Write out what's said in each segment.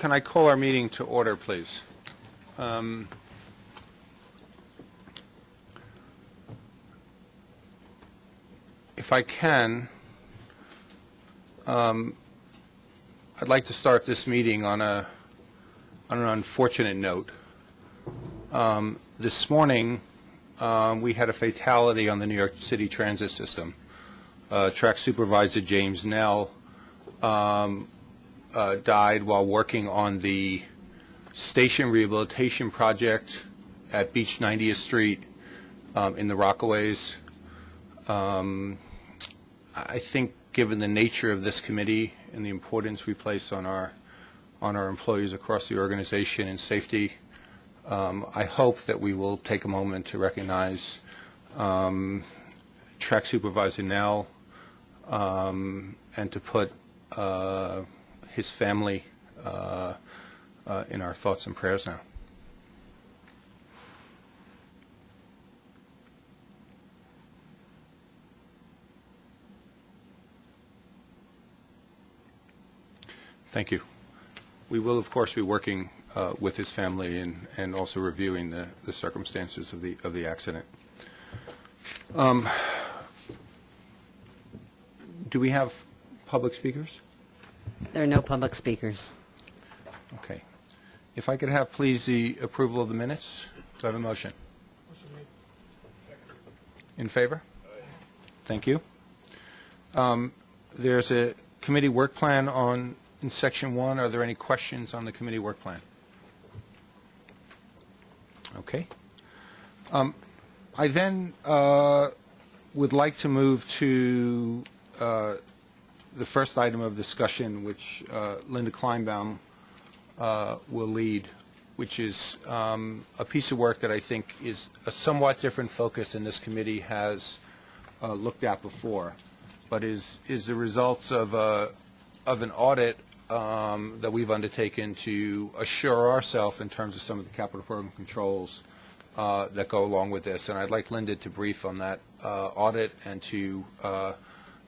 can I call our meeting to order, please? If I can, I'd like to start this meeting on an unfortunate note. This morning, we had a fatality on the New York City transit system. Track supervisor James Nell died while working on the station rehabilitation project at Beach 90th Street in the Rockaways. I think, given the nature of this committee and the importance we place on our employees across the organization and safety, I hope that we will take a moment to recognize Track Supervisor Nell and to put his family in our thoughts and prayers now. Thank you. We will, of course, be working with his family and also reviewing the circumstances of the accident. Do we have public speakers? There are no public speakers. Okay. If I could have, please, the approval of the minutes. Do I have a motion? In favor? Thank you. There's a committee work plan in Section 1. Are there any questions on the committee work plan? Okay. I then would like to move to the first item of discussion, which Linda Kleinbaum will lead, which is a piece of work that I think is a somewhat different focus than this committee has looked at before, but is the results of an audit that we've undertaken to assure ourselves in terms of some of the capital program controls that go along with this. And I'd like Linda to brief on that audit and to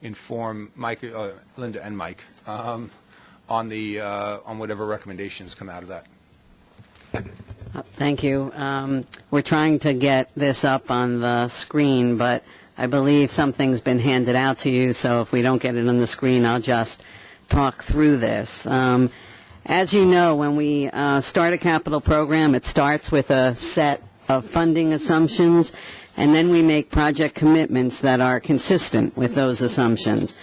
inform Mike, Linda and Mike on whatever recommendations come out of that. Thank you. We're trying to get this up on the screen, but I believe something's been handed out to you, so if we don't get it on the screen, I'll just talk through this. As you know, when we start a capital program, it starts with a set of funding assumptions, and then we make project commitments that are consistent with those assumptions.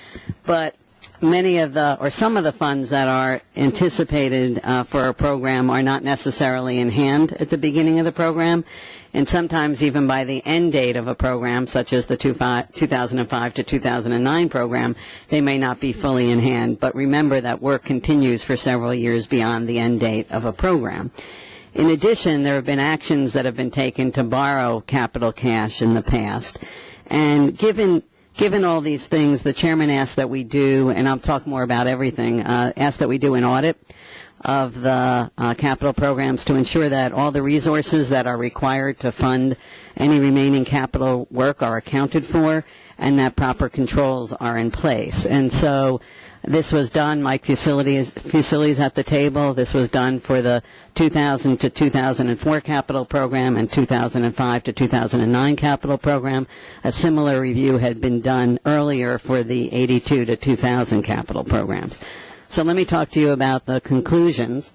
But some of the funds that are anticipated for a program are not necessarily in hand at the beginning of the program, and sometimes even by the end date of a program, such as the 2005 to 2009 program, they may not be fully in hand. But remember that work continues for several years beyond the end date of a program. In addition, there have been actions that have been taken to borrow capital cash in the past. And given all these things, the chairman asked that we do, and I'll talk more about everything, asked that we do an audit of the capital programs to ensure that all the resources that are required to fund any remaining capital work are accounted for and that proper controls are in place. And so this was done. Mike Fusili's at the table. This was done for the 2000 to 2004 capital program and 2005 to 2009 capital program. A similar review had been done earlier for the 82 to 2000 capital programs. So let me talk to you about the conclusions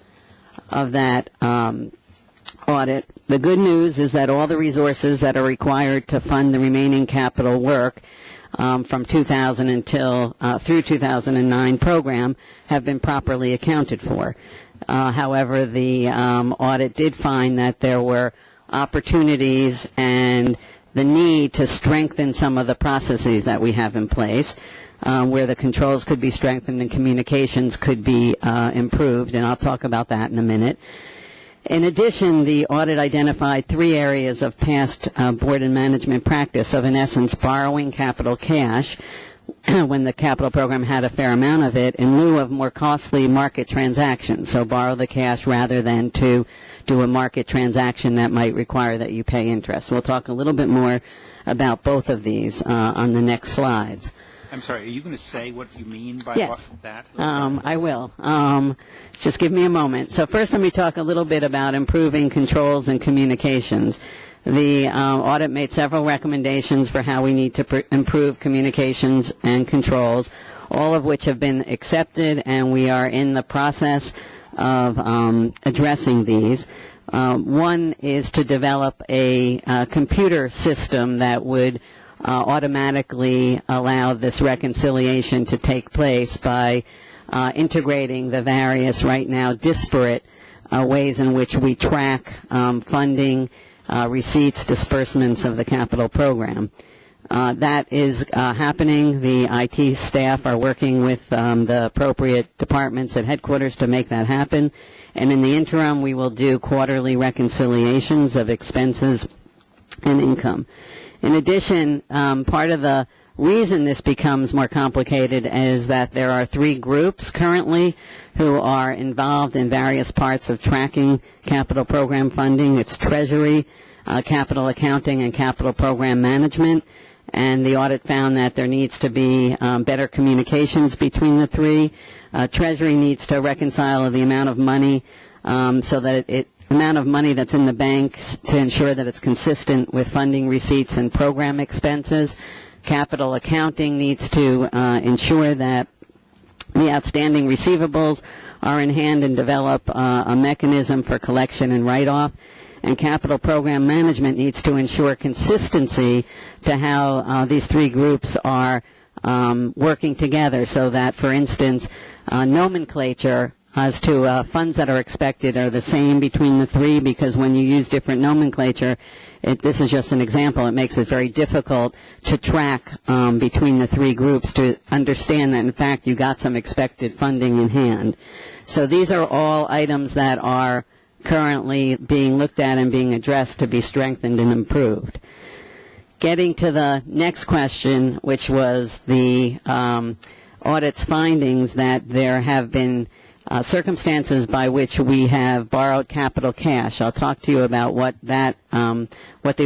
of that audit. The good news is that all the resources that are required to fund the remaining capital work from 2000 through 2009 program have been properly accounted for. However, the audit did find that there were opportunities and the need to strengthen some of the processes that we have in place, where the controls could be strengthened and communications could be improved, and I'll talk about that in a minute. In addition, the audit identified 3 areas of past board and management practice of, in essence, borrowing capital cash when the capital program had a fair amount of it in lieu of more costly market transactions. So borrow the cash rather than to do a market transaction that might require that you pay interest. We'll talk a little bit more about both of these on the next slides. The audit identified 3 areas of past board and management practice of, in essence, borrowing capital cash when the capital program had a fair amount of it in lieu of more costly market transactions. So borrow the cash rather than to do a market transaction that might require that you pay interest. We'll talk a little bit more about both of these on the next slides. I'm sorry, are you going to say what you mean by Yes. that? I will. Just give me a moment. So first let me talk a little bit about improving controls and communications. The audit made several recommendations for how we need to improve communications and controls, all of which have been accepted, and we are in the process of addressing these. One is to develop a computer system that would automatically allow this reconciliation to take place by integrating the various, right now, disparate ways in which we track funding, receipts, disbursements of the capital program. That is happening. The IT staff are working with the appropriate departments at headquarters to make that happen. And in the interim, we will do quarterly reconciliations of expenses and income. In addition, part of the reason this becomes more complicated is that there are 3 groups currently who are involved in various parts of tracking capital program funding. It's Treasury, Capital Accounting, and Capital Program Management. And the audit found that there needs to be better communications between the 3. Treasury needs to reconcile the amount of money so that amount of money that's in the bank to ensure that it's consistent with funding receipts and program expenses. Capital Accounting needs to ensure that the outstanding receivables are in hand and develop a mechanism for collection and write-off. And Capital Program Management needs to ensure consistency to how these 3 groups are working together so that, for instance, nomenclature as to funds that are expected are the same between the 3, because when you use different nomenclature, this is just an example, it makes it very difficult to track between the 3 groups to understand that, in fact, you got some expected funding in hand. So these are all items that are currently being looked at and being addressed to be strengthened and improved. Getting to the next question, which was the audit's findings that there have been circumstances by which we have borrowed capital cash. I'll talk to you about what the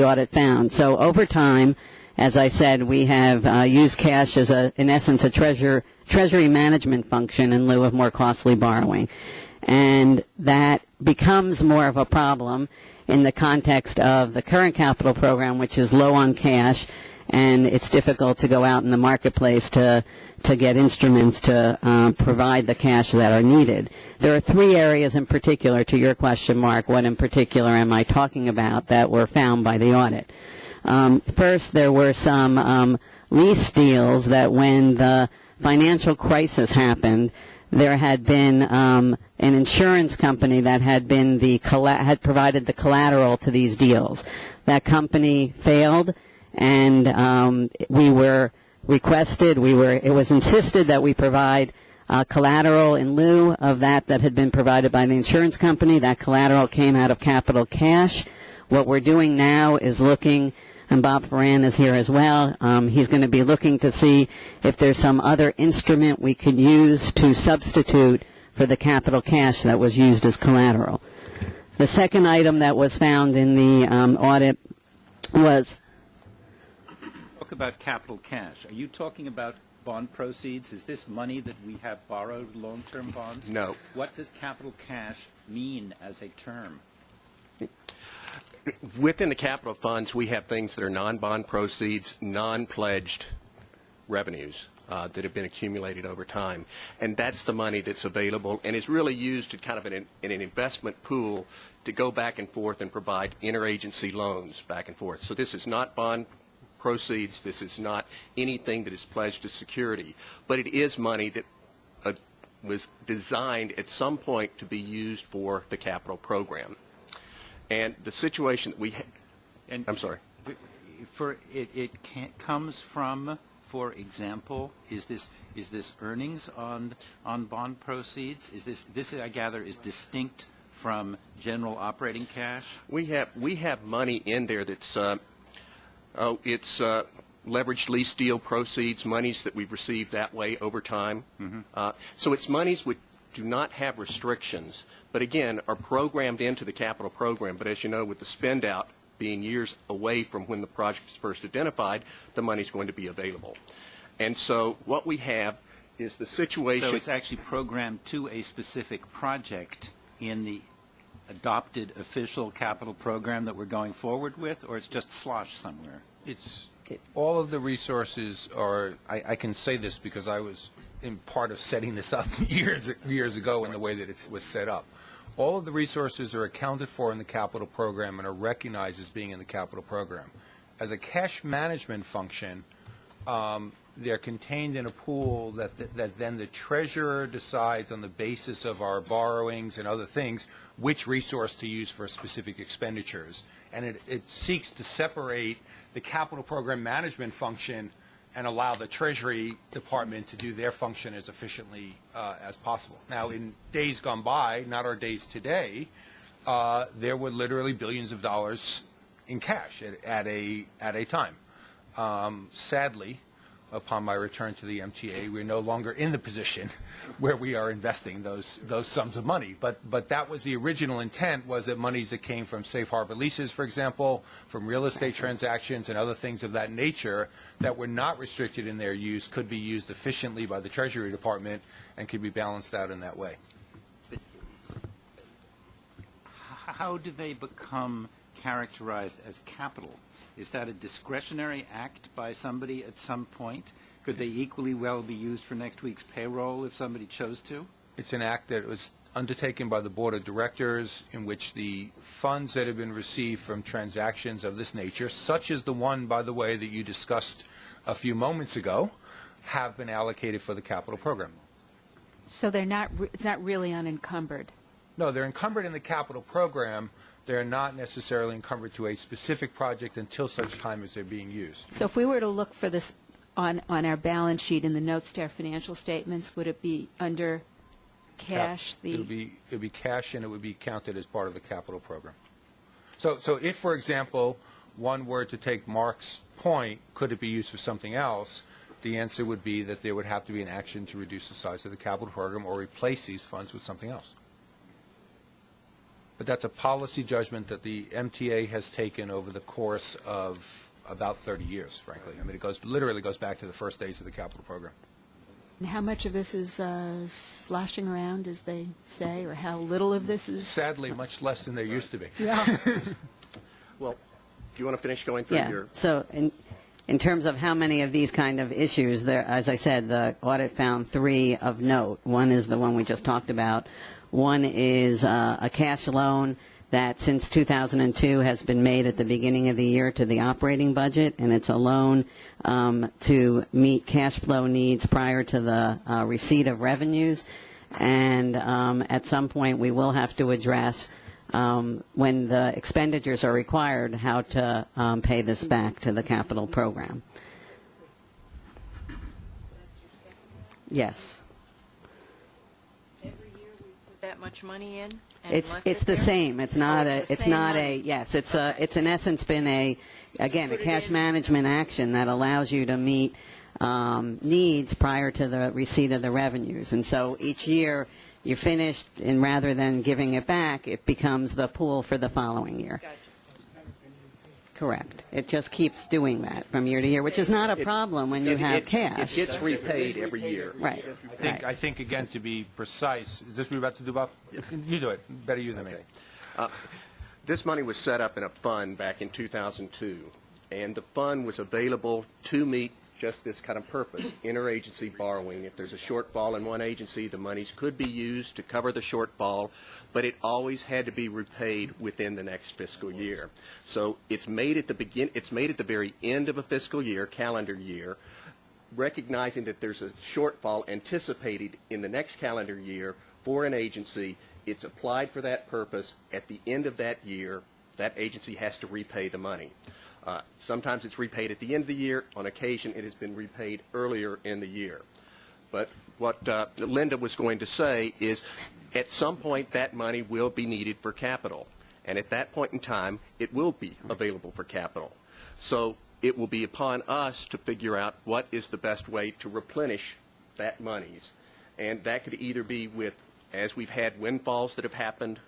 audit found. So over time, as I said, we have used cash as in essence, a treasury management function in lieu of more costly borrowing. And that becomes more of a problem in the context of the current capital program, which is low on cash, and it's difficult to go out in the marketplace to get instruments to provide the cash that are needed. There are 3 areas in particular, to your question, Mark, what in particular am I talking about, that were found by the audit. First, there were some lease deals that when the financial crisis happened, there had been an insurance company that had been had provided the collateral to these deals. That company failed, and we were requested. It was insisted that we provide collateral in lieu of that had been provided by the insurance company. That collateral came out of capital cash. What we're doing now is looking. And Bob Ferran is here as well. He's going to be looking to see if there's some other instrument we could use to substitute for the capital cash that was used as collateral. The second item that was found in the audit was... Talk about capital cash. Are you talking about bond proceeds? Is this money that we have borrowed, long-term bonds? No. What does capital cash mean as a term? Within the capital funds, we have things that are non-bond proceeds, non-pledged revenues that have been accumulated over time. And that's the money that's available and is really used to kind of in an investment pool to go back and forth and provide interagency loans back and forth. So this is not bond proceeds. This is not anything that is pledged as security. But it is money that was designed at some point to be used for the capital program. And the situation that we had, I'm sorry. It comes from, for example, is this earnings on bond proceeds? Is this I gather is distinct from general operating cash? We have money in there that's it's leveraged lease deal proceeds, monies that we've received that way over time. Mm-hmm. So it's monies which do not have restrictions, but again, are programmed into the capital program. But as you know, with the spend out being years away from when the project is first identified, the money is going to be available. And so what we have is the situation. So it's actually programmed to a specific project in the adopted official capital program that we're going forward with, or it's just sloshed somewhere? It's, all of the resources are, I can say this because I was in part of setting this up years ago in the way that it was set up. All of the resources are accounted for in the capital program and are recognized as being in the capital program. As a cash management function, they're contained in a pool that then the treasurer decides on the basis of our borrowings and other things which resource to use for specific expenditures. And it seeks to separate the capital program management function and allow the Treasury Department to do their function as efficiently as possible. Now, in days gone by, not our days today, there were literally billions of dollars in cash at a time. Sadly, upon my return to the MTA, we're no longer in the position where we are investing those sums of money. But that was the original intent, was that monies that came from safe harbor leases, for example, from real estate transactions and other things of that nature that were not restricted in their use could be used efficiently by the Treasury Department and could be balanced out in that way. But how do they become characterized as capital? Is that a discretionary act by somebody at some point? Could they equally well be used for next week's payroll if somebody chose to? It's an act that was undertaken by the Board of Directors in which the funds that have been received from transactions of this nature, such as the one, by the way, that you discussed a few moments ago, have been allocated for the capital program. So they're not, it's not really unencumbered? No, they're encumbered in the capital program. They're not necessarily encumbered to a specific project until such time as they're being used. So if we were to look for this on our balance sheet in the notes to our financial statements, would it be under cash? It would be cash, and it would be counted as part of the capital program. So if, for example, one were to take Mark's point, could it be used for something else? The answer would be that there would have to be an action to reduce the size of the capital program or replace these funds with something else. But that's a policy judgment that the MTA has taken over the course of about 30 years, frankly. I mean, it literally goes back to the first days of the capital program. And how much of this is sloshing around, as they say, or how little of this is? Sadly, much less than there used to be. Yeah. Well, do you want to finish going through your... So in terms of how many of these kind of issues, there, as I said, the audit found 3 of note. One is the one we just talked about. One is a cash loan that since 2002 has been made at the beginning of the year to the operating budget, and it's a loan to meet cash flow needs prior to the receipt of revenues. And at some point we will have to address when the expenditures are required how to pay this back to the capital program. Yes. That much money in? It's the same. It's not yes. It's in essence been a cash management action that allows you to meet needs prior to the receipt of the revenues. And so each year you're finished, and rather than giving it back, it becomes the pool for the following year. Gotcha. Correct. It just keeps doing that from year to year, which is not a problem when you have cash. It gets repaid every year. Right. I think, again, to be precise, is this what you're about to do, Bob? You do it. Better you than me. This money was set up in a fund back in 2002, and the fund was available to meet just this kind of purpose, interagency borrowing. If there's a shortfall in one agency, the monies could be used to cover the shortfall, but it always had to be repaid within the next fiscal year. So it's made at the very end of a fiscal year, calendar year, recognizing that there's a shortfall anticipated in the next calendar year for an agency. It's applied for that purpose. At the end of that year, that agency has to repay the money. Sometimes it's repaid at the end of the year. On occasion, it has been repaid earlier in the year. But what Linda was going to say is at some point that money will be needed for capital. And at that point in time, it will be available for capital. So it will be upon us to figure out what is the best way to replenish that monies. And that could either be with, as we've had windfalls that have happened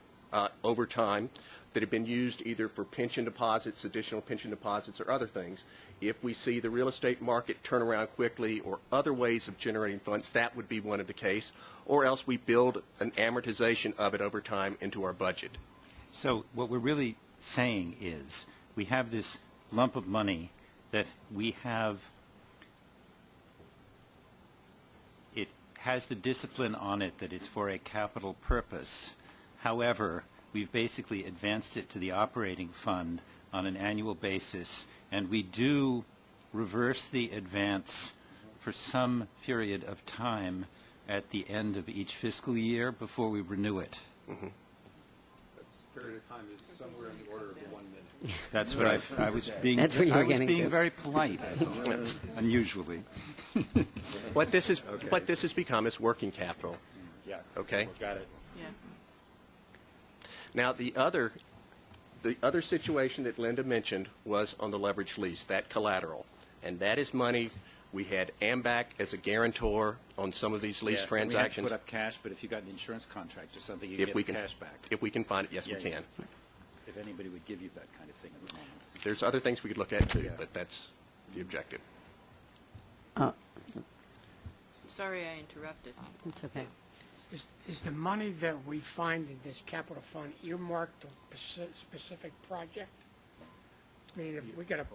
over time, that have been used either for pension deposits, additional pension deposits, or other things. If we see the real estate market turn around quickly or other ways of generating funds, that would be one of the case, or else we build an amortization of it over time into our budget. So what we're really saying is we have this lump of money that we have, it has the discipline on it that it's for a capital purpose. However, we've basically advanced it to the operating fund on an annual basis, and we do reverse the advance for some period of time at the end of each fiscal year before we renew it. Mm-hmm. Period of time is somewhere in the order of 1 minute. That's what I was being. That's what you were I was getting being to. very polite, I thought, unusually. What this has become is working capital. Yeah. Okay. Got it. Yeah. Now the other situation that Linda mentioned was on the leveraged lease, that collateral, and that is money. We had AMBAC as a guarantor on some of these lease transactions. We have to put up cash, but if you got an insurance contract or something, you If get we the can- cash back. If we can find it, yes, Yeah, we yeah. can. If anybody would give you that kind of thing at the moment. There's other things we could look at too, Yeah. but that's the objective. Sorry I interrupted. It's okay. Is the money that we find in this capital fund earmarked to a specific project? I mean, if we got a,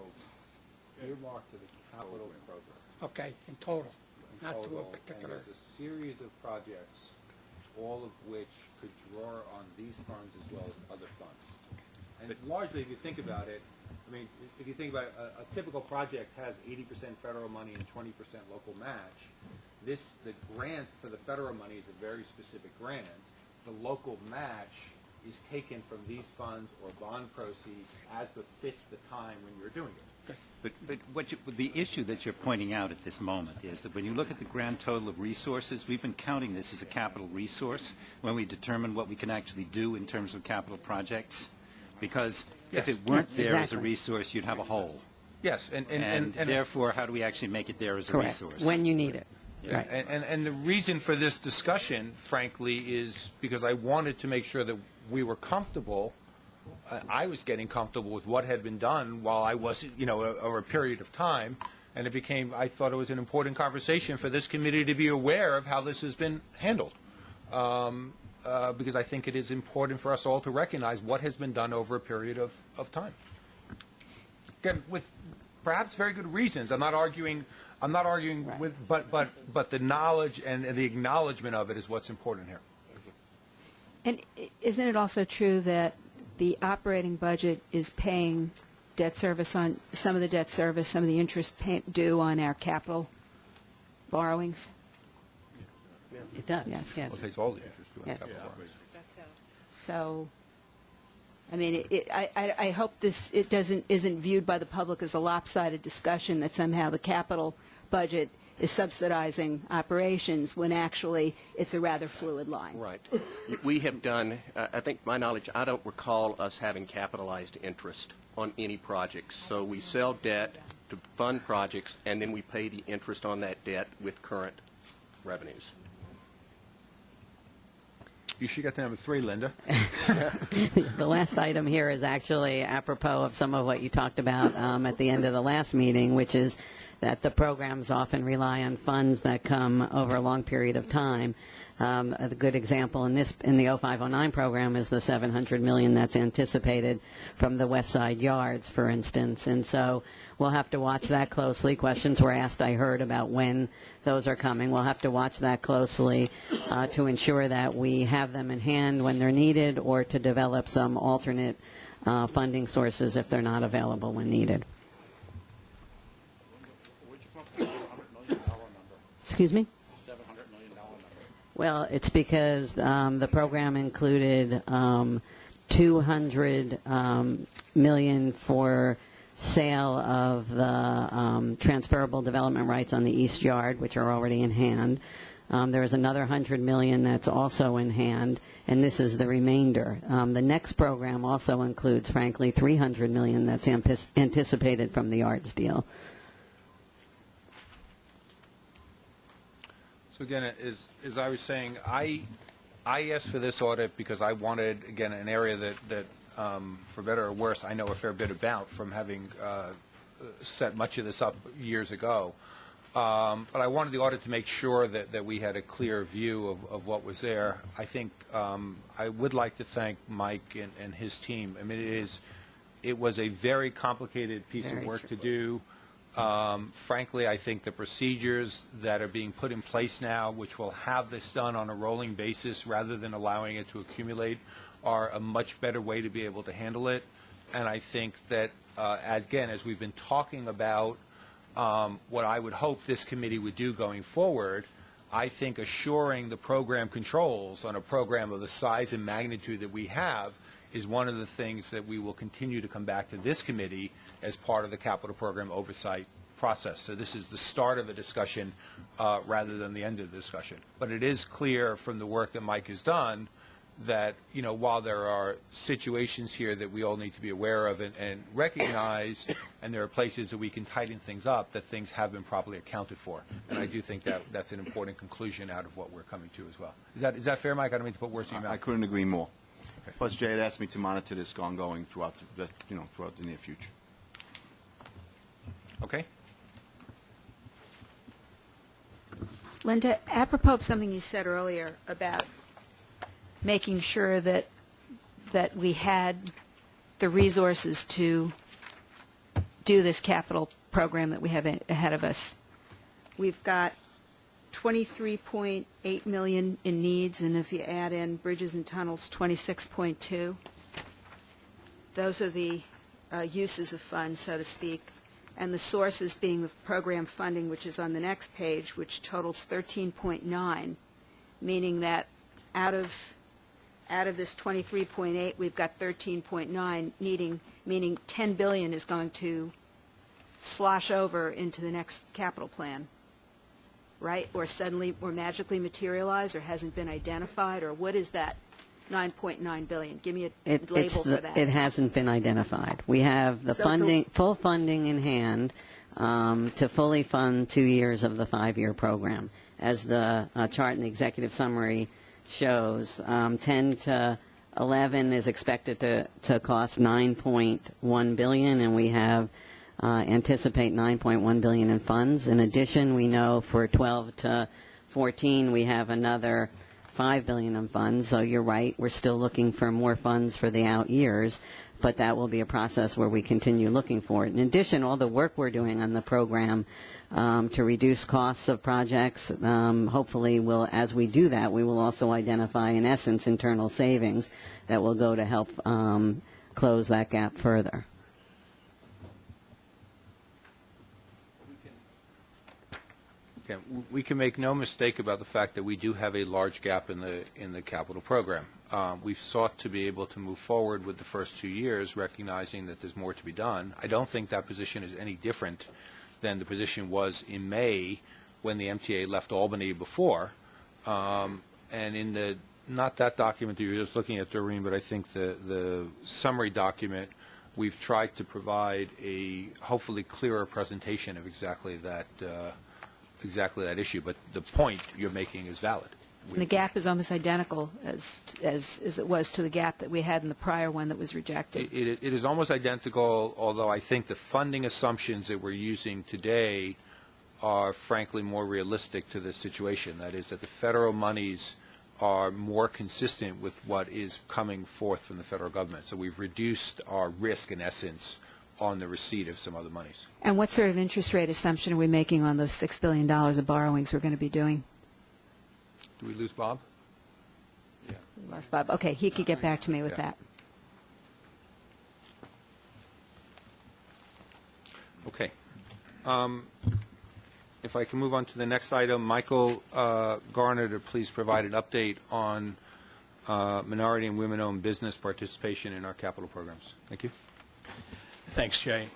Earmarked to the capital program. okay, in total, not to a Total, particular. And there's a series of projects, all of which could draw on these funds as well as other funds. And largely, if you think about it, I mean, if you think about it, a typical project has 80% federal money and 20% local match. The grant for the federal money is a very specific grant. The local match is taken from these funds or bond proceeds as befits the time when you're doing it. But the issue that you're pointing out at this moment is that when you look at the grand total of resources, we've been counting this as a capital resource when we determine what we can actually do in terms of capital projects. Because if it weren't Yes, there as a exactly. resource, you'd have a hole. Yes, And therefore, how do we actually make it there as a Correct. resource? When you need it. Yeah. Right. And the reason for this discussion, frankly, is because I wanted to make sure that we were comfortable. I was getting comfortable with what had been done while I was, over a period of time, and I thought it was an important conversation for this committee to be aware of how this has been handled. Because I think it is important for us all to recognize what has been done over a period of time. Again, with perhaps very good reasons. I'm not arguing Right. with, but the knowledge and the acknowledgement of it is what's important here. And isn't it also true that the operating budget is paying debt service on some of the debt service, some of the interest due on our capital borrowings? It does. Yes. Well, it takes all the interest to Yes. capital borrowings. That's how. So, I mean, I hope this isn't viewed by the public as a lopsided discussion that somehow the capital budget is subsidizing operations when actually it's a rather fluid line. Right. We have done, I think, my knowledge, I don't recall us having capitalized interest on any projects. So we sell debt to fund projects, and then we pay the interest on that debt with current revenues. You should get to number 3, Linda. The last item here is actually apropos of some of what you talked about at the end of the last meeting, which is that the programs often rely on funds that come over a long period of time. A good example in the 0509 program is the $700 million that's anticipated from the West Side Yards, for instance. And so we'll have to watch that closely. Questions were asked, I heard, about when those are coming. We'll have to watch that closely to ensure that we have them in hand when they're needed, or to develop some alternate funding sources if they're not available when needed. Excuse me? Well, it's because the program included $200 million for sale of the transferable development rights on the East Yard, which are already in hand. There is another $100 million that's also in hand, and this is the remainder. The next program also includes, frankly, $300 million that's anticipated from the Yards deal. So again, as I was saying, I asked for this audit because I wanted, again, an area that for better or worse, I know a fair bit about from having set much of this up years ago. But I wanted the audit to make sure that we had a clear view of what was there. I think I would like to thank Mike and his team. I mean, it was a very complicated piece of work to do. Frankly, I think the procedures that are being put in place now, which will have this done on a rolling basis rather than allowing it to accumulate, are a much better way to be able to handle it. And I think that, as we've been talking about what I would hope this committee would do going forward, I think assuring the program controls on a program of the size and magnitude that we have is one of the things that we will continue to come back to this committee as part of the capital program oversight process. So this is the start of a discussion rather than the end of the discussion. But it is clear from the work that Mike has done that, you know, while there are situations here that we all need to be aware of and recognize, and there are places that we can tighten things up, that things have been properly accounted for. And I do think that that's an important conclusion out of what we're coming to as well. Is that fair, Mike? I don't mean to put words in your mouth. I couldn't agree more. Plus, Jay had asked me to monitor this ongoing throughout the near future. Okay. Linda, apropos of something you said earlier about making sure that we had the resources to do this capital program that we have ahead of us. We've got $23.8 million in needs, and if you add in bridges and tunnels, 26.2. Those are the uses of funds, so to speak, and the sources being the program funding, which is on the next page, which totals 13.9, meaning that out of this 23.8, we've got 13.9 meaning 10 billion is going to slosh over into the next capital plan, right? Or suddenly, or magically materialize, or hasn't been identified, or what is that 9.9 billion? Give me a label for that. It hasn't been identified. We have the full funding in hand to fully fund 2 years of the 5-year program. As the chart in the executive summary shows, 10 to 11 is expected to cost $9.1 billion, and we have anticipate $9.1 billion in funds. In addition, we know for 12 to 14 we have another $5 billion in funds. So you're right, we're still looking for more funds for the out years, but that will be a process where we continue looking for it. In addition, all the work we're doing on the program to reduce costs of projects, hopefully as we do that, we will also identify, in essence, internal savings that will go to help close that gap further. We can make no mistake about the fact that we do have a large gap in the capital program. We've sought to be able to move forward with the first 2 years, recognizing that there's more to be done. I don't think that position is any different than the position was in May when the MTA left Albany before. And in the, not that document that you're just looking at, Doreen, but I think the summary document, we've tried to provide a hopefully clearer presentation of exactly that issue. But the point you're making is valid. And the gap is almost identical as it was to the gap that we had in the prior one that was rejected. It is almost identical, although I think the funding assumptions that we're using today are frankly more realistic to the situation. That is that the federal monies are more consistent with what is coming forth from the federal government. So we've reduced our risk, in essence, on the receipt of some other monies. And what sort of interest rate assumption are we making on those $6 billion of borrowings we're going to be doing? Do we lose Bob? Yeah. We lost Bob. Okay, he could get back to me with that. Okay. If I can move on to the next item, Michael Garner to please provide an update on minority and women-owned business participation in our capital programs. Thank you. Thanks, Jay.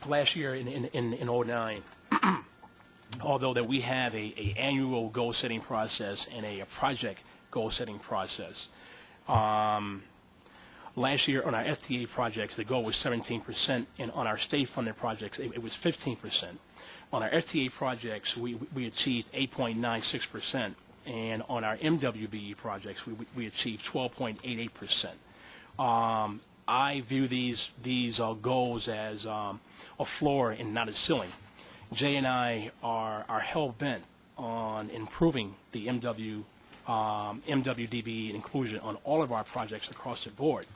Last year in 09, although that we have a annual goal-setting process and a project goal-setting process, last year on our FTA projects, the goal was 17%, and on our state-funded projects, it was 15%. On our FTA projects, we achieved 8.96%, and on our MWBE projects, we achieved 12.88%. I view these goals as a floor and not a ceiling. Jay and I are hell-bent on improving the MWDB inclusion on all of our projects across the board.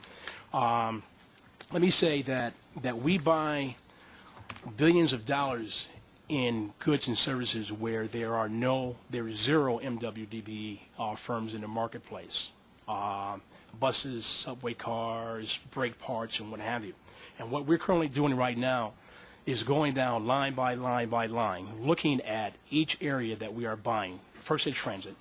Let me say that we buy billions of dollars in goods and services where there is zero MWDB firms in the marketplace. Buses, subway cars, brake parts, and what have you. And what we're currently doing right now is going down line by line by line, looking at each area that we are buying, first at transit,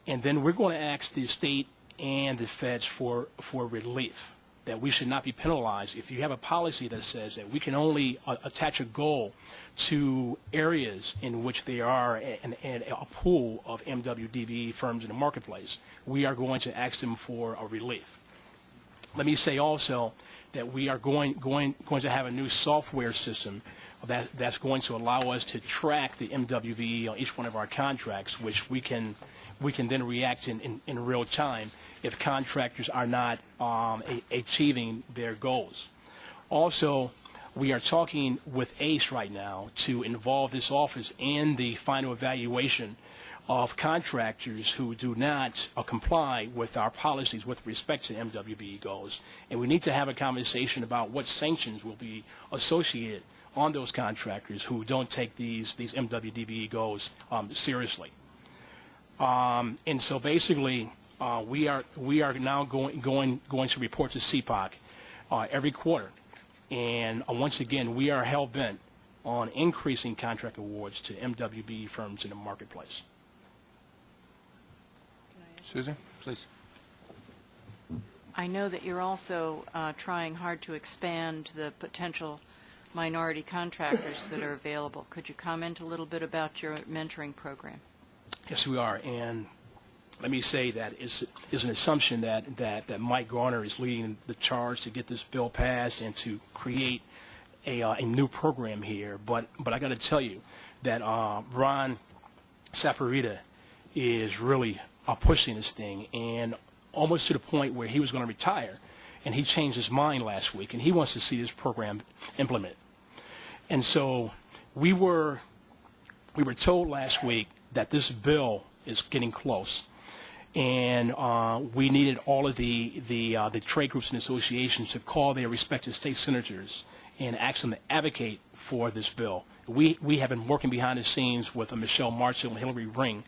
and then we're going to ask the state and the feds for relief, that we should not be penalized if you have a policy that says that we can only attach a goal to areas in which there are a pool of MWDB firms in the marketplace. We are going to ask them for a relief. Let me say also that we are going to have a new software system that's going to allow us to track the MWB on each one of our contracts, which we can then react in real time if contractors are not achieving their goals. Also, we are talking with ACE right now to involve this office in the final evaluation of contractors who do not comply with our policies with respect to MWB goals. And we need to have a conversation about what sanctions will be associated on those contractors who don't take these MWDB goals seriously. And so basically, we are now going to report to CPOC every quarter. And once again, we are hell-bent on increasing contract awards to MWB firms in the marketplace. Susan, please. I know that you're also trying hard to expand the potential minority contractors that are available. Could you comment a little bit about your mentoring program? Yes, we are. And let me say that it's an assumption that Mike Garner is leading the charge to get this bill passed and to create a new program here. But I got to tell you that Ron Saporita is really pushing this thing, and almost to the point where he was going to retire, and he changed his mind last week, and he wants to see this program implemented. And so we were told last week that this bill is getting close, and we needed all of the trade groups and associations to call their respective state senators and ask them to advocate for this bill. We have been working behind the scenes with Michelle Marshall and Hillary Ring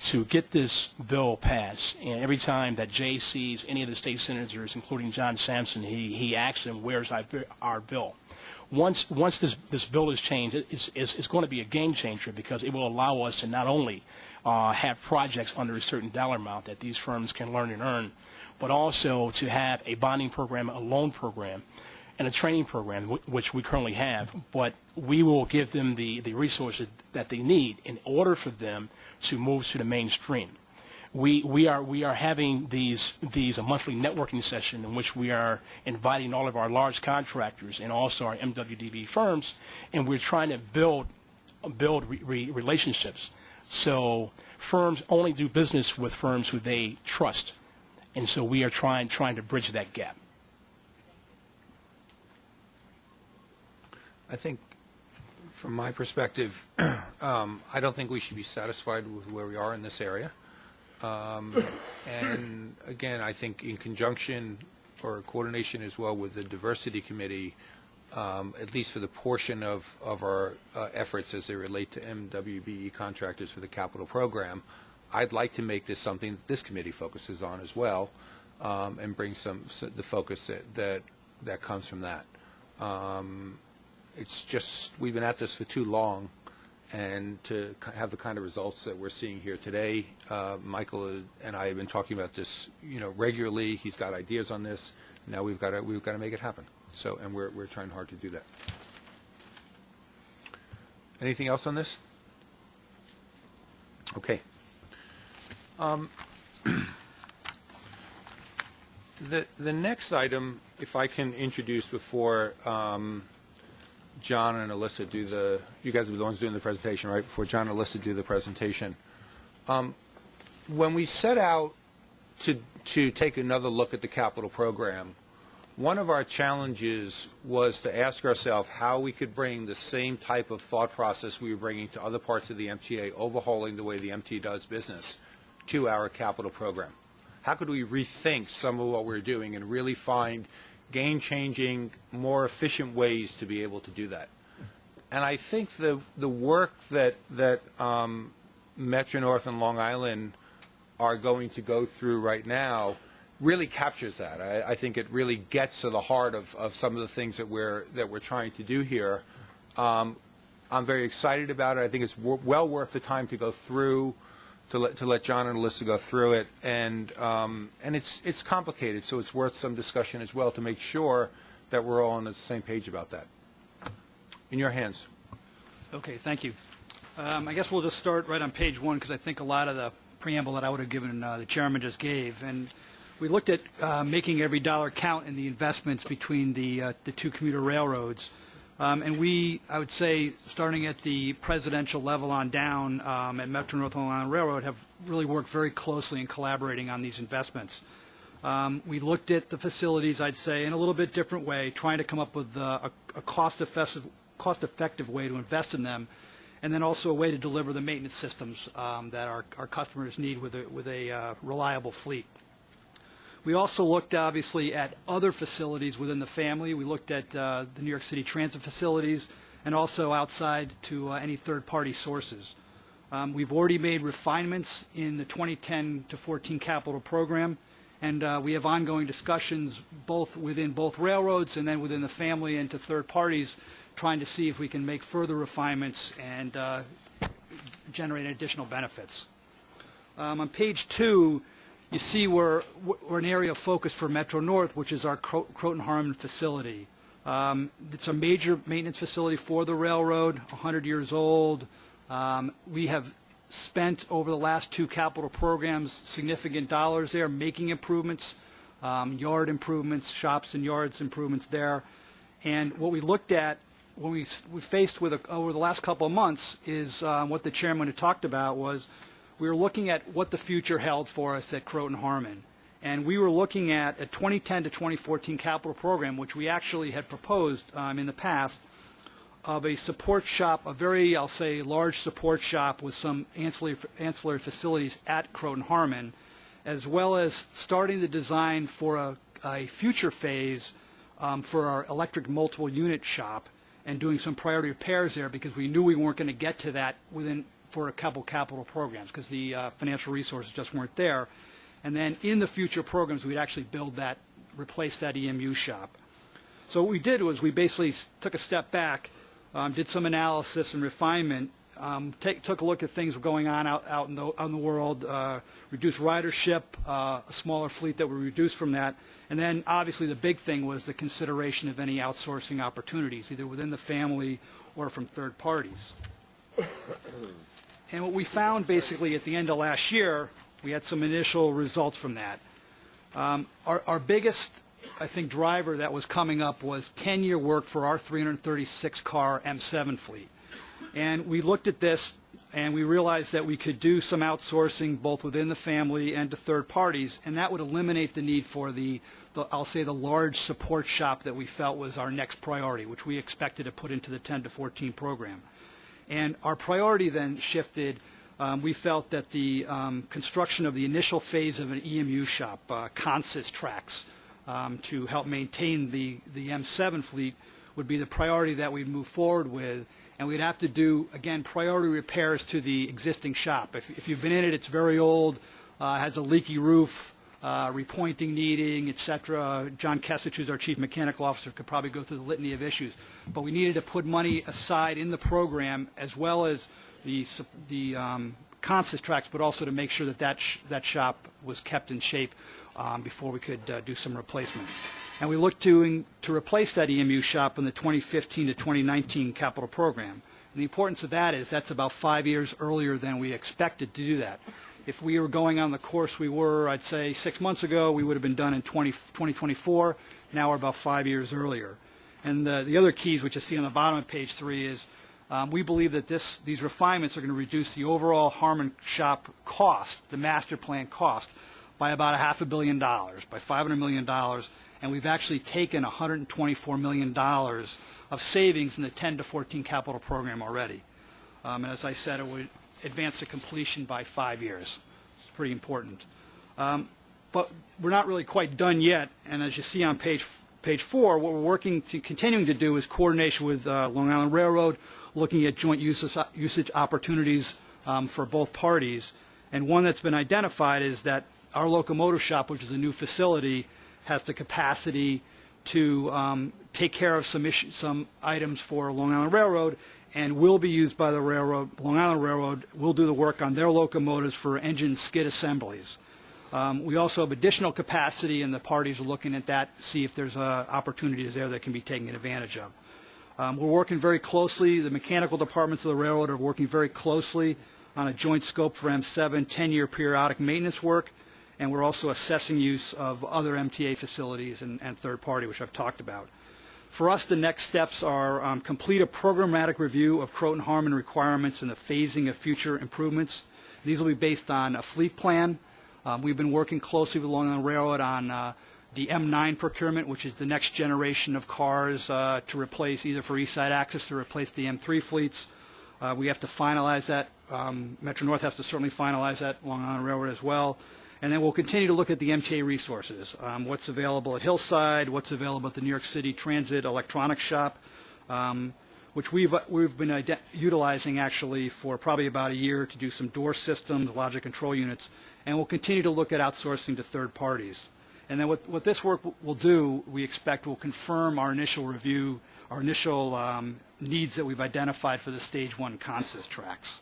to get this bill passed. And every time that Jay sees any of the state senators, including John Sampson, he asks them, where's our bill? Once this bill is changed, it's going to be a game changer, because it will allow us to not only have projects under a certain dollar amount that these firms can learn and earn, but also to have a bonding program, a loan program, and a training program, which we currently have. But we will give them the resources that they need in order for them to move to the mainstream. We are having these monthly networking sessions in which we are inviting all of our large contractors and also our MWDB firms, and we're trying to build relationships. So firms only do business with firms who they trust, and so we are trying to bridge that gap. I think, from my perspective, I don't think we should be satisfied with where we are in this area. And again, I think in conjunction or coordination as well with the diversity committee, at least for the portion of our efforts as they relate to MWBE contractors for the capital program, I'd like to make this something that this committee focuses on as well, and bring the focus that comes from that. It's just, we've been at this for too long, and to have the kind of results that we're seeing here today, Michael and I have been talking about this, regularly. He's got ideas on this. Now we've got to make it happen. So, and we're trying hard to do that. Anything else on this? Okay. The next item, if I can introduce before John and Alyssa do you guys are the ones doing the presentation, right? Before John and Alyssa do the presentation. When we set out to take another look at the capital program. One of our challenges was to ask ourselves how we could bring the same type of thought process we were bringing to other parts of the MTA, overhauling the way the MTA does business, to our capital program. How could we rethink some of what we're doing and really find game-changing, more efficient ways to be able to do that? And I think the work that Metro North and Long Island are going to go through right now really captures that. I think it really gets to the heart of some of the things that we're trying to do here. I'm very excited about it. I think it's well worth the time to go through, to let John and Alyssa go through it, and it's complicated, so it's worth some discussion as well to make sure that we're all on the same page about that. In your hands. Okay, thank you. I guess we'll just start right on page 1 because I think a lot of the preamble that I would have given the chairman just gave. And we looked at making every dollar count in the investments between the two commuter railroads. And we, I would say, starting at the presidential level on down at Metro North Long Island Railroad, have really worked very closely in collaborating on these investments. We looked at the facilities, I'd say, in a little bit different way, trying to come up with a cost-effective way to invest in them, and then also a way to deliver the maintenance systems that our customers need with a reliable fleet. We also looked, obviously, at other facilities within the family. We looked at the New York City transit facilities and also outside to any third-party sources. We've already made refinements in the 2010 to 14 capital program, and we have ongoing discussions both within both railroads and then within the family and to third parties, trying to see if we can make further refinements and generate additional benefits. On page 2, you see we're an area of focus for Metro North, which is our Croton Harmon facility. It's a major maintenance facility for the railroad, 100 years old. We have spent over the last 2 capital programs significant dollars there, making improvements, yard improvements, shops and yards improvements there. And what we looked at when we faced with over the last couple of months is what the chairman had talked about was we were looking at what the future held for us at Croton Harmon. And we were looking at a 2010 to 2014 capital program, which we actually had proposed in the past, of a support shop, a very, I'll say, large support shop with some ancillary facilities at Croton Harmon, as well as starting the design for a future phase for our electric multiple unit shop and doing some priority repairs there because we knew we weren't going to get to that for a couple capital programs because the financial resources just weren't there. And then in the future programs, we'd actually replace that EMU shop. So what we did was we basically took a step back, did some analysis and refinement, took a look at things going on out in the world, reduced ridership, a smaller fleet that we reduced from that, and then obviously the big thing was the consideration of any outsourcing opportunities, either within the family or from third parties. And what we found basically at the end of last year, we had some initial results from that. Our biggest, I think, driver that was coming up was 10-year work for our 336-car M7 fleet. And we looked at this and we realized that we could do some outsourcing both within the family and to third parties, and that would eliminate the need for I'll say the large support shop that we felt was our next priority, which we expected to put into the 10 to 14 program. And our priority then shifted. We felt that the construction of the initial phase of an EMU shop, consist tracks, to help maintain the M7 fleet would be the priority that we'd move forward with. And we'd have to do, again, priority repairs to the existing shop. If you've been in it, it's very old, has a leaky roof, repointing needing, etc. John Kesich, who's our chief mechanical officer, could probably go through the litany of issues. But we needed to put money aside in the program as well as the consist tracks, but also to make sure that shop was kept in shape before we could do some replacement. And we looked to replace that EMU shop in the 2015 to 2019 capital program. And the importance of that is that's about 5 years earlier than we expected to do that. If we were going on the course we were, I'd say 6 months ago, we would have been done in 2024. Now we're about 5 years earlier. And the other keys, which you see on the bottom of page 3, is we believe that these refinements are going to reduce the overall Harmon shop cost, the master plan cost, by about $500 million, by $500 million, and we've actually taken $124 million of savings in the 10 to 14 capital program already. And as I said, it would advance to completion by 5 years. It's pretty important. But we're not really quite done yet, and as you see on page 4, what we're continuing to do is coordination with Long Island Railroad, looking at joint usage opportunities for both parties. And one that's been identified is that our locomotive shop, which is a new facility, has the capacity to take care of some items for Long Island Railroad, and will be used by the railroad. Long Island Railroad will do the work on their locomotives for engine skid assemblies. We also have additional capacity, and the parties are looking at that, see if there's opportunities there that can be taken advantage of. We're working very closely. The mechanical departments of the railroad are working very closely on a joint scope for M7 10-year periodic maintenance work, and we're also assessing use of other MTA facilities and third party, which I've talked about. For us, the next steps are complete a programmatic review of Croton Harmon requirements and the phasing of future improvements. These will be based on a fleet plan. We've been working closely with Long Island Railroad on the M9 procurement, which is the next generation of cars to replace, either for East Side Access, to replace the M3 fleets. We have to finalize that. Metro-North has to certainly finalize that, Long Island Railroad as well. And then we'll continue to look at the MTA resources, what's available at Hillside, what's available at the New York City Transit Electronics Shop, which we've been utilizing actually for probably about a year to do some door systems, logic control units, and we'll continue to look at outsourcing to third parties. And then what this work will do, we expect will confirm our initial review, our initial needs that we've identified for the Stage 1 consist tracks.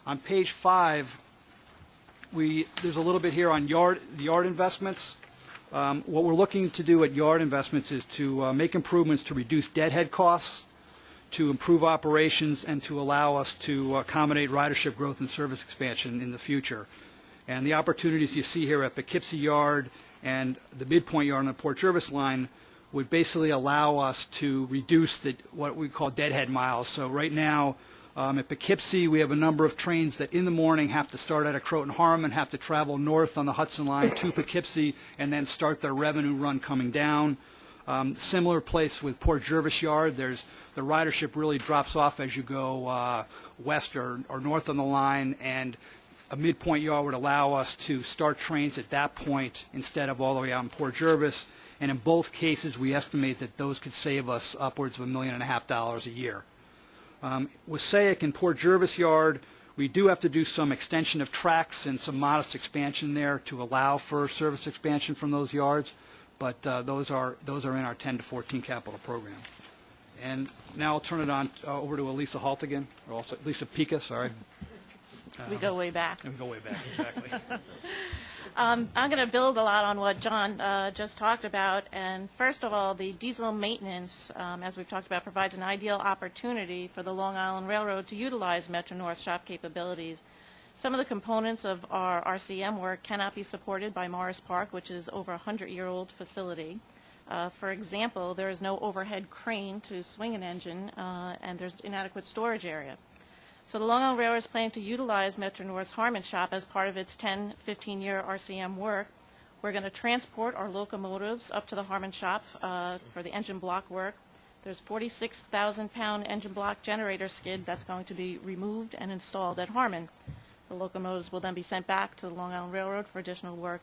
On page 5, there's a little bit here on the yard investments. What we're looking to do at yard investments is to make improvements to reduce deadhead costs, to improve operations, and to allow us to accommodate ridership growth and service expansion in the future. And the opportunities you see here at Poughkeepsie Yard and the midpoint yard on the Port Jervis line would basically allow us to reduce what we call deadhead miles. So right now, at Poughkeepsie, we have a number of trains that in the morning have to start out of Croton Harmon, have to travel north on the Hudson Line to Poughkeepsie, and then start their revenue run coming down. Similar place with Port Jervis Yard. The ridership really drops off as you go west or north on the line, and a midpoint yard would allow us to start trains at that point instead of all the way out in Port Jervis. And in both cases, we estimate that those could save us upwards of $1.5 million a year. Wasaic and Port Jervis Yard, we do have to do some extension of tracks and some modest expansion there to allow for service expansion from those yards, but those are in our 10 to 14 capital program. And now I'll turn it on over to Elisa Haltigan, or also Lisa Pica, sorry. We go way back. We go way back, exactly. I'm going to build a lot on what John just talked about. And first of all, the diesel maintenance, as we've talked about, provides an ideal opportunity for the Long Island Railroad to utilize Metro-North shop capabilities. Some of the components of our RCM work cannot be supported by Morris Park, which is over a 100-year-old facility. For example, there is no overhead crane to swing an engine, and there's inadequate storage area. So the Long Island Railroad is planning to utilize Metro-North's Harmon shop as part of its 10, 15-year RCM work. We're going to transport our locomotives up to the Harmon shop for the engine block work. There's 46,000-pound engine block generator skid that's going to be removed and installed at Harmon. The locomotives will then be sent back to the Long Island Railroad for additional work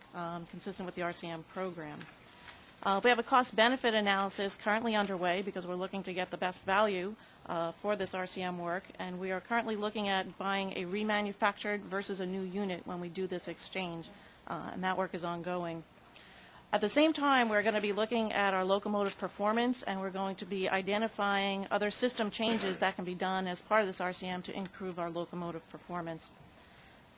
consistent with the RCM program. We have a cost-benefit analysis currently underway because we're looking to get the best value for this RCM work, and we are currently looking at buying a remanufactured versus a new unit when we do this exchange, and that work is ongoing. At the same time, we're going to be looking at our locomotive performance, and we're going to be identifying other system changes that can be done as part of this RCM to improve our locomotive performance.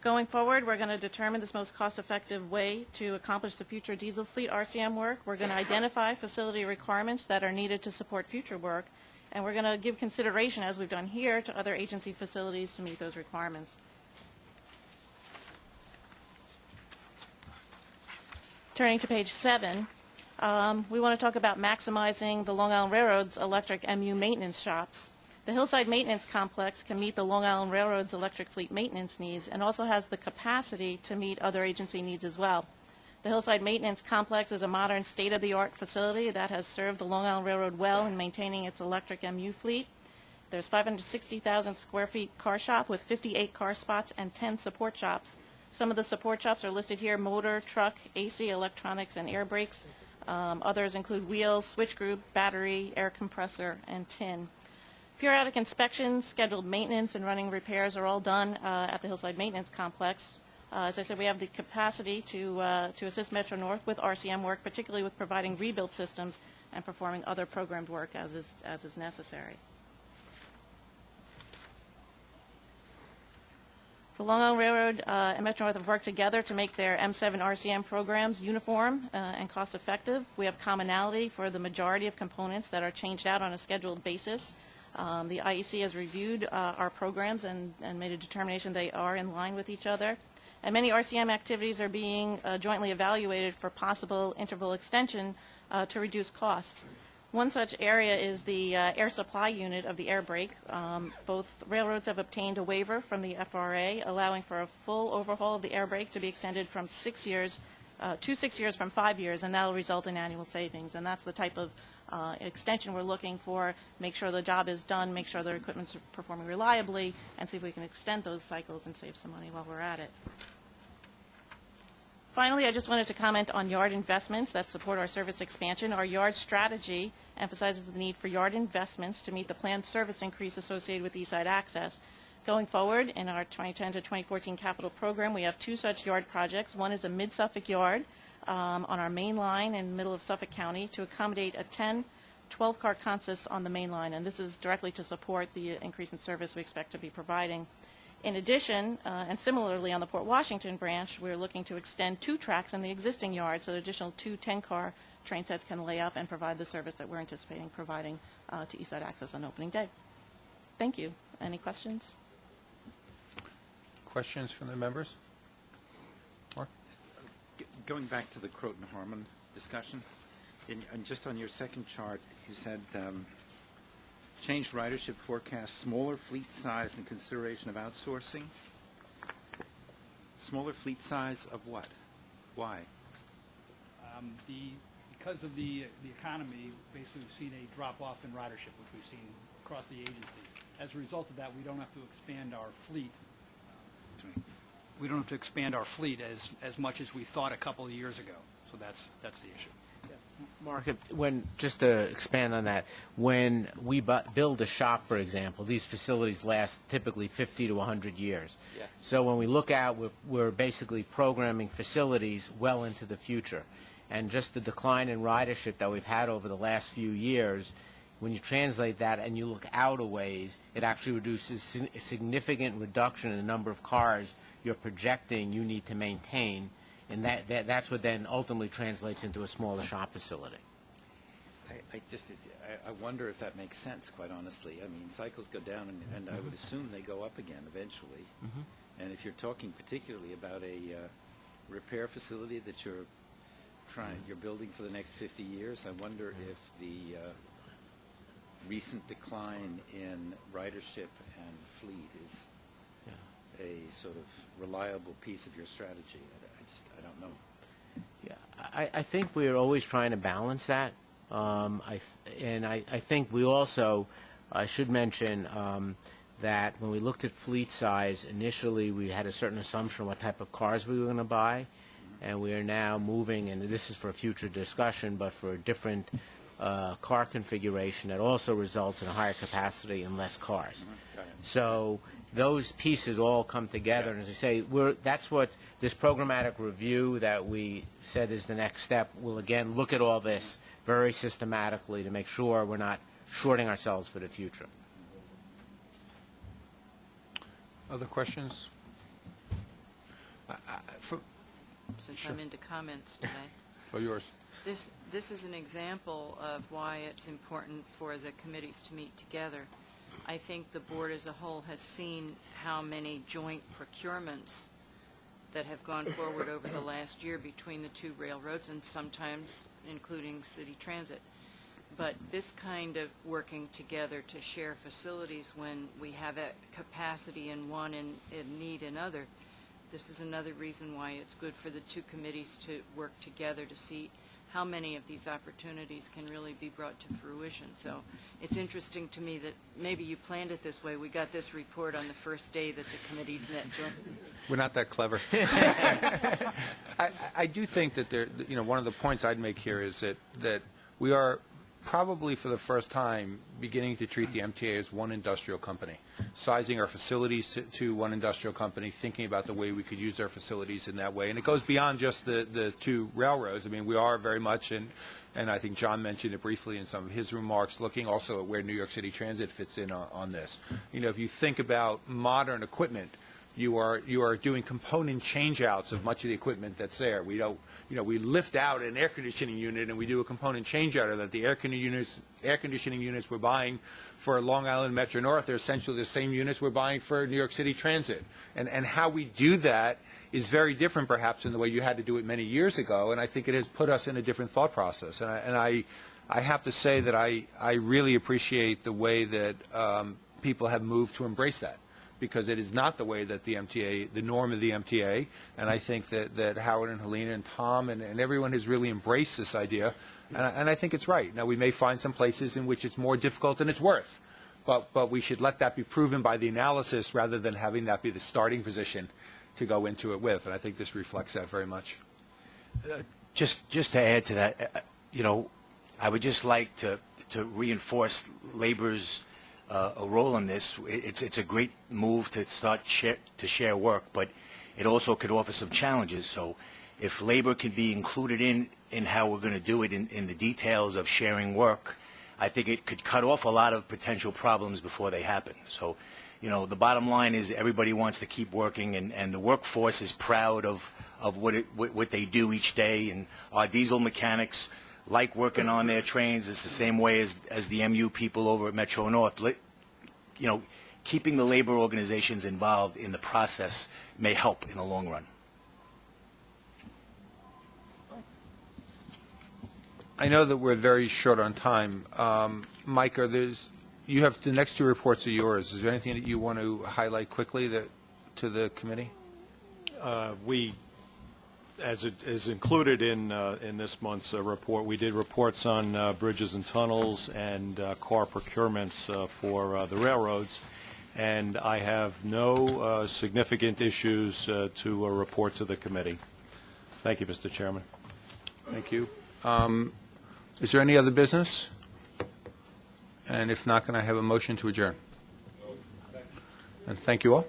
Going forward, we're going to determine this most cost-effective way to accomplish the future diesel fleet RCM work. We're going to identify facility requirements that are needed to support future work, and we're going to give consideration, as we've done here, to other agency facilities to meet those requirements. Turning to page 7, we want to talk about maximizing the Long Island Railroad's electric MU maintenance shops. The Hillside Maintenance Complex can meet the Long Island Railroad's electric fleet maintenance needs and also has the capacity to meet other agency needs as well. The Hillside Maintenance Complex is a modern state-of-the-art facility that has served the Long Island Railroad well in maintaining its electric MU fleet. There's 560,000 square feet car shop with 58 car spots and 10 support shops. Some of the support shops are listed here: motor, truck, AC, electronics, and air brakes. Others include wheels, switch group, battery, air compressor, and tin. Periodic inspections, scheduled maintenance, and running repairs are all done at the Hillside Maintenance Complex. As I said, we have the capacity to assist Metro North with RCM work, particularly with providing rebuild systems and performing other programmed work as is necessary. The Long Island Railroad and Metro North have worked together to make their M7 RCM programs uniform and cost-effective. We have commonality for the majority of components that are changed out on a scheduled basis. The IEC has reviewed our programs and made a determination they are in line with each other. And many RCM activities are being jointly evaluated for possible interval extension to reduce costs. One such area is the air supply unit of the air brake. Both railroads have obtained a waiver from the FRA allowing for a full overhaul of the air brake to be extended from 6 years to 6 years from 5 years, and that will result in annual savings. And that's the type of extension we're looking for: make sure the job is done, make sure the equipment's performing reliably, and see if we can extend those cycles and save some money while we're at it. Finally, I just wanted to comment on yard investments that support our service expansion. Our yard strategy emphasizes the need for yard investments to meet the planned service increase associated with Eastside Access. Going forward, in our 2010 to 2014 capital program, we have two such yard projects. One is a mid-Suffolk yard on our main line in the middle of Suffolk County to accommodate a 10, 12-car consist on the main line, and this is directly to support the increase in service we expect to be providing. In addition, and similarly on the Port Washington branch, we're looking to extend 2 tracks in the existing yard so the additional 2 10-car train sets can lay up and provide the service that we're anticipating providing to Eastside Access on opening day. Thank you. Any questions? Questions from the members? Mark? Going back to the Croton-Harmon discussion, and just on your second chart, you said changed ridership forecast, smaller fleet size and consideration of outsourcing. Smaller fleet size of what? Why? Because of the economy, basically we've seen a drop-off in ridership, which we've seen across the agency. As a result of that, we don't have to expand our fleet. We don't have to expand our fleet as much as we thought a couple of years ago. So that's the issue. Mark, just to expand on that, when we build a shop, for example, these facilities last typically 50 to 100 years. Yeah. So when we look out, we're basically programming facilities well into the future. And just the decline in ridership that we've had over the last few years, when you translate that and you look out a ways, it actually reduces a significant reduction in the number of cars you're projecting you need to maintain. And that's what then ultimately translates into a smaller shop facility. I wonder if that makes sense, quite honestly. I mean, cycles go down, and I would assume they go up again eventually. Mm-hmm. And if you're talking particularly about a repair facility that you're building for the next 50 years, I wonder if the recent decline in ridership and fleet is a sort of reliable piece of your strategy. I don't know. Yeah, I think we're always trying to balance that. I think we also, I should mention that when we looked at fleet size, initially we had a certain assumption what type of cars we were going to buy, and we are now moving, and this is for a future discussion, but for a different car configuration that also results in a higher capacity and less cars. So those pieces all come together, and as I say, that's what this programmatic review that we said is the next step will again look at all this very systematically to make sure we're not shorting ourselves for the future. Other questions? Since Sure. I'm into comments today. So yours. This is an example of why it's important for the committees to meet together. I think the board as a whole has seen how many joint procurements that have gone forward over the last year between the two railroads and sometimes including city transit. but this kind of working together to share facilities when we have a capacity in one and need in other, this is another reason why it's good for the two committees to work together to see how many of these opportunities can really be brought to fruition. So it's interesting to me that maybe you planned it this way. We got this report on the first day that the committees met. We're not that clever. I do think that one of the points I'd make here is that we are probably for the first time beginning to treat the MTA as one industrial company, sizing our facilities to one industrial company, thinking about the way we could use our facilities in that way. And it goes beyond just the two railroads. I mean, we are very much, and I think John mentioned it briefly in some of his remarks, looking also at where New York City Transit fits in on this. If you think about modern equipment, you are doing component change-outs of much of the equipment that's there. We lift out an air conditioning unit and we do a component change-out of that. The air conditioning units we're buying for Long Island Metro North are essentially the same units we're buying for New York City Transit. And how we do that is very different perhaps than the way you had to do it many years ago, and I think it has put us in a different thought process. And I have to say that I really appreciate the way that people have moved to embrace that, because it is not the way that the norm of the MTA, and I think that Howard and Helena and Tom and everyone has really embraced this idea, and I think it's right. Now, we may find some places in which it's more difficult than it's worth, but we should let that be proven by the analysis rather than having that be the starting position to go into it with, and I think this reflects that very much. Just to add to that, I would just like to reinforce labor's a role in this. It's a great move to start to share work, but it also could offer some challenges. So if labor can be included in how we're going to do it in the details of sharing work, I think it could cut off a lot of potential problems before they happen. So, the bottom line is everybody wants to keep working, and the workforce is proud of what they do each day, and our diesel mechanics like working on their trains. It's the same way as the MU people over at Metro North. Keeping the labor organizations involved in the process may help in the long run. I know that we're very short on time. Mike, you have the next two reports are yours. Is there anything that you want to highlight quickly to the committee? As it is included in this month's report, we did reports on bridges and tunnels and car procurements for the railroads, and I have no significant issues to report to the committee. Thank you, Mr. Chairman. Thank you. Is there any other business? And if not, can I have a motion to adjourn? And thank you all.